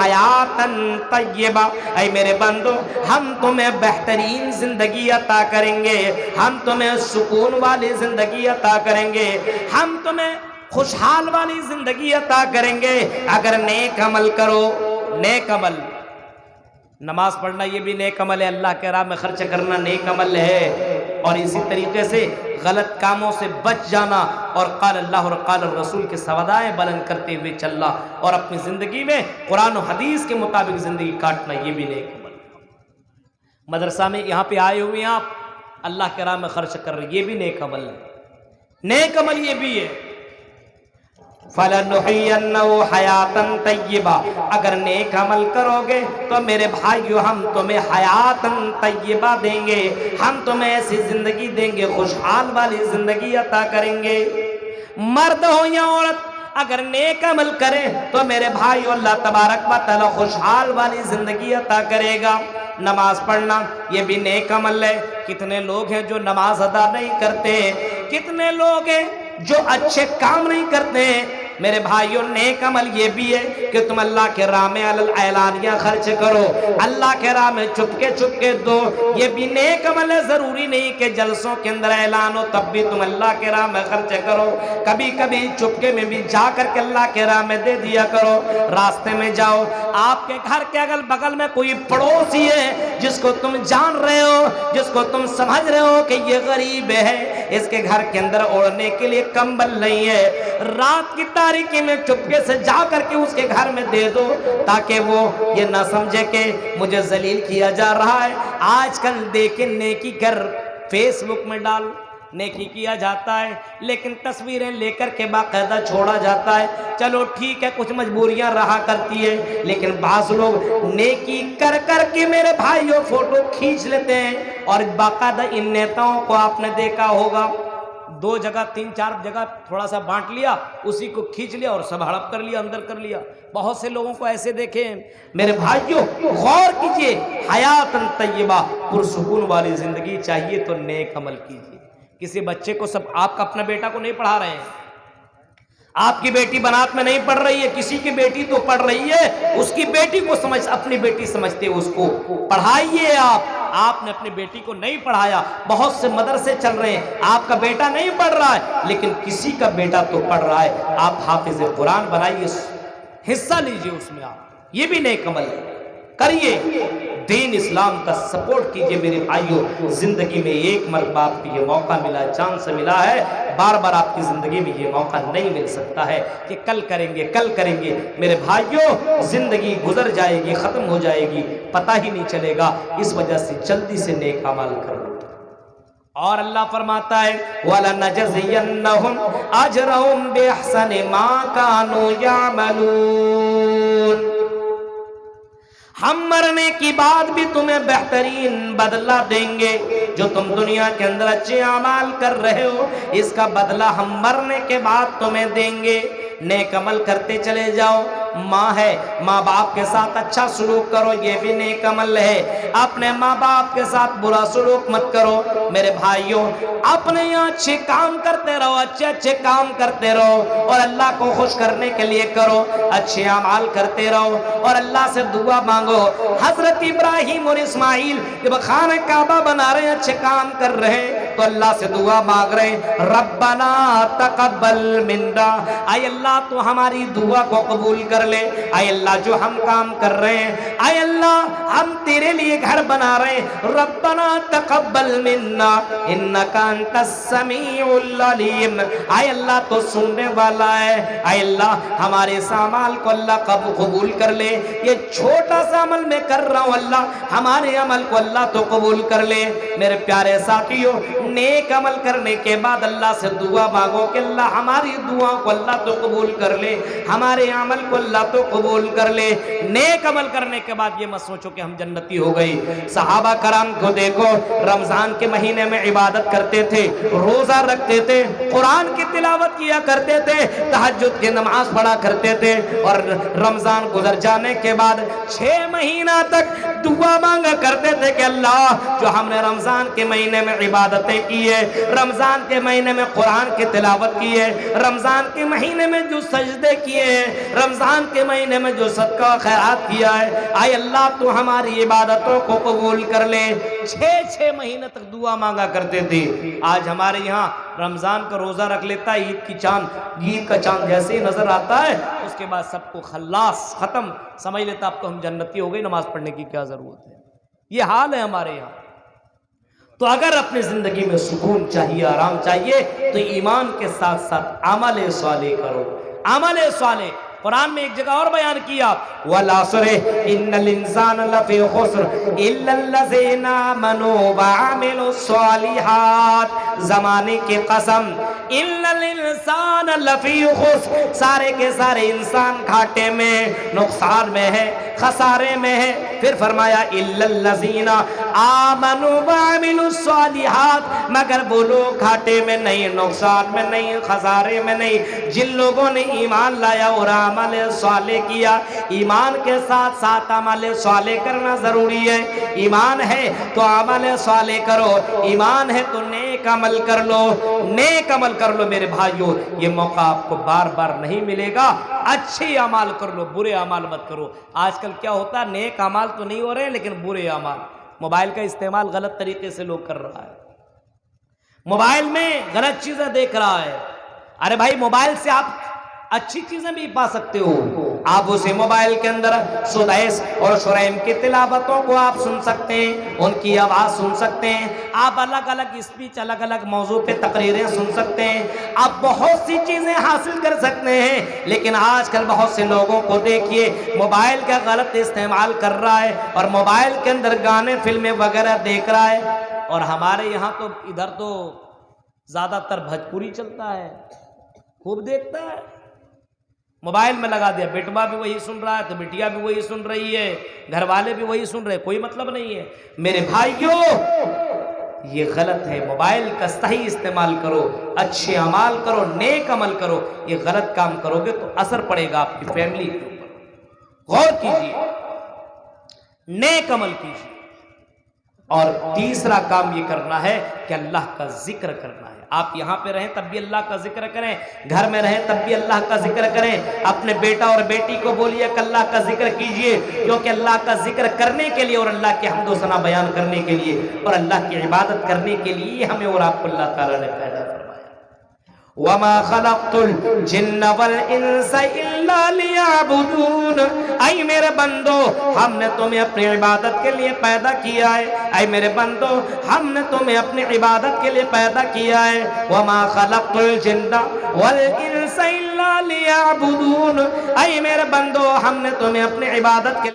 حیاتن طیبہ، اے میرے بندو ہم تمہیں بہترین زندگی عطا کریں گے، ہم تمہیں سکون والی زندگی عطا کریں گے، ہم تمہیں خوشحال والی زندگی عطا کریں گے اگر نیک عمل کرو۔ نیک عمل، نماز پڑھنا یہ بھی نیک عمل ہے، اللہ کے راہ میں خرچ کرنا نیک عمل ہے، اور اسی طریقے سے غلط کاموں سے بچ جانا اور قال اللہ اور قال الرسول کے سوادائیں بلند کرتے ہوئے چلنا اور اپنی زندگی میں قرآن و حدیث کے مطابق زندگی کاٹنا، یہ بھی نیک عمل ہے۔ مدرسہ میں یہاں پہ آئے ہوئے ہیں آپ، اللہ کے راہ میں خرچ کر رہے، یہ بھی نیک عمل ہے۔ نیک عمل یہ بھی ہے فَلَنُحْيِيَنَّهُ حَيَاتًا طَيِّبَةً، اگر نیک عمل کرو گے تو میرے بھائیو ہم تمہیں حیاتاً طیبہ دیں گے، ہم تمہیں ایسی زندگی دیں گے، خوشحال والی زندگی عطا کریں گے۔ مرد ہو یا عورت اگر نیک عمل کرے تو میرے بھائیو اللہ تبارک و تعالی خوشحال والی زندگی عطا کرے گا۔ نماز پڑھنا یہ بھی نیک عمل ہے۔ کتنے لوگ ہیں جو نماز ادا نہیں کرتے، کتنے لوگ ہیں جو اچھے کام نہیں کرتے ہیں۔ میرے بھائیوں نیک عمل یہ بھی ہے کہ تم اللہ کے راہ میں اعلانیہ خرچ کرو، اللہ کے راہ میں چپکے دو، یہ بھی نیک عمل ہے۔ ضروری نہیں کہ جلسوں کے اندر اعلان ہو تب بھی تم اللہ کے راہ میں خرچ کرو، کبھی کبھی چپکے میں بھی جا کر کے اللہ کے راہ میں دے دیا کرو۔ راستے میں جاؤ، آپ کے گھر کے اگل بغل میں کوئی پڑوسی ہے جس کو تم جان رہے ہو، جس کو تم سمجھ رہے ہو کہ یہ غریب ہے، اس کے گھر کے اندر اوڑھنے کے لیے کمبل نہیں ہے، رات کی تاریکی میں چپکے سے جا کر کے اس کے گھر میں دے دو تاکہ وہ یہ نہ سمجھے کہ مجھے ذلیل کیا جا رہا ہے۔ آج کل دیکھیں نیکی کر فیس بک میں ڈال، نیکی کیا جاتا ہے لیکن تصویریں لے کر کے باقاعدہ چھوڑا جاتا ہے۔ چلو ٹھیک ہے، کچھ مجبوریاں رہا کرتی ہے، لیکن بعض لوگ نیکی کر کر کے میرے بھائیوں فوٹو کھینچ لیتے ہیں، اور باقاعدہ ان نیتاؤں کو آپ نے دیکھا ہوگا، 2 جگہ 3-4 جگہ تھوڑا سا بانٹ لیا، اسی کو کھینچ لیا اور سب ہڑپ کر لیا، اندر کر لیا۔ بہت سے لوگوں کو ایسے دیکھیں۔ میرے بھائیوں غور کیجئے، حیاتاً طیبہ، پرسکون والی زندگی چاہیے تو نیک عمل کیجئے۔ کسی بچے کو آپ کا اپنا بیٹا کو نہیں پڑھا رہے ہیں، آپ کی بیٹی بنات میں نہیں پڑھ رہی ہے، کسی کی بیٹی تو پڑھ رہی ہے، اس کی بیٹی کو اپنی بیٹی سمجھتے اس کو پڑھائیے۔ آپ نے اپنی بیٹی کو نہیں پڑھایا، بہت سے مدرسے چل رہے ہیں، آپ کا بیٹا نہیں پڑھ رہا ہے لیکن کسی کا بیٹا تو پڑھ رہا ہے، آپ حافظ قرآن بنائیے، حصہ لیجئے اس میں، آپ یہ بھی نیک عمل کریے، دین اسلام کا سپورٹ کیجئے۔ میرے بھائیوں زندگی میں ایک مرتبہ آپ کو یہ موقع ملا، چانس ملا ہے، بار بار آپ کی زندگی میں یہ موقع نہیں مل سکتا ہے کہ کل کریں گے۔ میرے بھائیوں زندگی گزر جائے گی، ختم ہو جائے گی، پتہ ہی نہیں چلے گا، اس وجہ سے جلدی سے نیک اعمال کرو۔ اور اللہ فرماتا ہے وَلَنَجْزِيَنَّهُمْ أَجْرَهُمْ بِأَحْسَنِ مَا كَانُوا يَعْمَلُونَ، ہم مرنے کی بعد بھی تمہیں بہترین بدلہ دیں گے، جو تم دنیا کے اندر اچھے اعمال کر رہے ہو اس کا بدلہ ہم مرنے کے بعد تمہیں دیں گے۔ نیک عمل کرتے چلے جاؤ۔ ماں ہے، ماں باپ کے ساتھ اچھا سلوک کرو، یہ بھی نیک عمل ہے۔ اپنے ماں باپ کے ساتھ برا سلوک مت کرو۔ میرے بھائیوں اپنے یہاں اچھے کام کرتے رہو، اچھے کام کرتے رہو اور اللہ کو خوش کرنے کے لیے کرو، اچھے اعمال کرتے رہو اور اللہ سے دعا مانگو۔ حضرت ابراہیم اور اسماعیل جب خانہ کعبہ بنا رہے ہیں، اچھے کام کر رہے ہیں تو اللہ سے دعا مانگ رہے ہیں، ربنا تقبل منا، اے اللہ تو ہماری دعا کو قبول کر لے، اے اللہ جو ہم کام کر رہے ہیں، اے اللہ ہم تیرے لیے گھر بنا رہے ہیں، ربنا تقبل منا انک انت السمیع العلیم، اے اللہ تو سننے والا ہے، اے اللہ ہمارے اس عمل کو اللہ قبول کر لے، یہ چھوٹا سا عمل میں کر رہا ہوں، اللہ ہمارے عمل کو اللہ تو قبول کر لے۔ میرے پیارے ساتھیوں نیک عمل کرنے کے بعد اللہ سے دعا مانگو کہ اللہ ہماری دعاؤں کو اللہ تو قبول کر لے، ہمارے عمل کو اللہ تو قبول کر لے۔ نیک عمل کرنے کے بعد یہ مت سوچو کہ ہم جنتی ہو گئی۔ صحابہ کرام کو دیکھو، رمضان کے مہینے میں عبادت کرتے تھے، روزہ رکھتے تھے، قرآن کی تلاوت کیا کرتے تھے، تہجد کی نماز پڑھا کرتے تھے، اور رمضان گزر جانے کے بعد 6 مہینہ تک دعا مانگا کرتے تھے کہ اللہ جو ہم نے رمضان کے مہینے میں عبادتیں عبادتیں کی ہے, رمضان کے مہینے میں قرآن کی تلاوت کی ہے, رمضان کے مہینے میں جو سجدے کیے ہیں, رمضان کے مہینے میں جو صدقہ خیرات کیا ہے, آئے اللہ تو ہماری عبادتوں کو قبول کر لے. 6 مہینے تک دعا مانگا کرتے تھے. آج ہمارے یہاں رمضان کا روزہ رکھ لیتا ہے, عید کا چاند جیسے ہی نظر آتا ہے اس کے بعد سب کو خلاص ختم سمجھ لیتا, اب تو ہم جنتی ہو گئی, نماز پڑھنے کی کیا ضرورت ہے. یہ حال ہے ہمارے یہاں. تو اگر اپنی زندگی میں سکون چاہیے, آرام چاہیے, تو ایمان کے ساتھ ساتھ عمل صالح کرو. عمل صالح قرآن میں ایک جگہ اور بیان کیا, وَالْعَصْرِ إِنَّ الْإِنسَانَ لَفِي خُسْرٍ إِلَّا الَّذِينَ آمَنُوا وَعَمِلُوا الصَّالِحَاتِ, زمانے کی قسم, إِلَّا الْإِنسَانَ لَفِي خُسْرٍ, سارے کے سارے انسان گھاٹے میں, نقصان میں ہے, خسارے میں ہے. پھر فرمایا إِلَّا الَّذِينَ آمَنُوا وَعَمِلُوا الصَّالِحَاتِ, مگر وہ لوگ گھاٹے میں نہیں, نقصان میں نہیں, خسارے میں نہیں, جن لوگوں نے ایمان لایا اور عمل صالح کیا. ایمان کے ساتھ ساتھ عمل صالح کرنا ضروری ہے. ایمان ہے تو عمل صالح کرو, ایمان ہے تو نیک عمل کر لو, نیک عمل کر لو. میرے بھائیو, یہ موقع آپ کو بار بار نہیں ملے گا. اچھی اعمال کر لو, برے اعمال مت کرو. آج کل کیا ہوتا ہے, نیک اعمال تو نہیں ہو رہے لیکن برے اعمال. موبائل کا استعمال غلط طریقے سے لوگ کر رہا ہے, موبائل میں غلط چیزیں دیکھ رہا ہے. ارے بھائی, موبائل سے آپ اچھی چیزیں بھی پا سکتے ہو. آپ اسے موبائل کے اندر سدیس اور شریم کی تلاوتوں کو آپ سن سکتے ہیں, ان کی آواز سن سکتے ہیں. آپ الگ الگ اسپیچ, الگ الگ موضوع پہ تقریریں سن سکتے ہیں. آپ بہت سی چیزیں حاصل کر سکتے ہیں. لیکن آج کل بہت سے لوگوں کو دیکھیے موبائل کا غلط استعمال کر رہا ہے اور موبائل کے اندر گانے, فلمیں وغیرہ دیکھ رہا ہے. اور ہمارے یہاں تو ادھر تو زیادہ تر بھوجپوری چلتا ہے, خوب دیکھتا ہے. موبائل میں لگا دیا, بیٹوا بھی وہی سن رہا ہے تو بیٹیا بھی وہی سن رہی ہے, گھر والے بھی وہی سن رہے, کوئی مطلب نہیں ہے. میرے بھائیوں, یہ غلط ہے. موبائل کا صحیح استعمال کرو, اچھے اعمال کرو, نیک عمل کرو. یہ غلط کام کرو گے تو اثر پڑے گا آپ کی فیملی کے اوپر. غور کیجیے, نیک عمل کیجیے. اور تیسرا کام یہ کرنا ہے کہ اللہ کا ذکر کرنا ہے. آپ یہاں پہ رہیں تب بھی اللہ کا ذکر کریں, گھر میں رہیں تب بھی اللہ کا ذکر کریں. اپنے بیٹا اور بیٹی کو بولیے کہ اللہ کا ذکر کیجئے, کیونکہ اللہ کا ذکر کرنے کے لیے اور اللہ کے حمد و ثنا بیان کرنے کے لیے اور اللہ کی عبادت کرنے کے لیے ہمیں اور آپ کو اللہ تعالیٰ نے پیدا فرمایا. وَمَا خَلَقْتُ الْجِنَّ وَالْإِنسَ إِلَّا لِيَعْبُدُونَ, اے میرے بندو, ہم نے تمہیں اپنی عبادت کے لیے پیدا کیا ہے. اے میرے بندو, ہم نے تمہیں اپنی عبادت کے لیے پیدا کیا ہے. وَمَا خَلَقْتُ الْجِنَّ وَالْإِنسَ إِلَّا لِيَعْبُدُونَ, اے میرے بندو, ہم نے تمہیں اپنی عبادت کے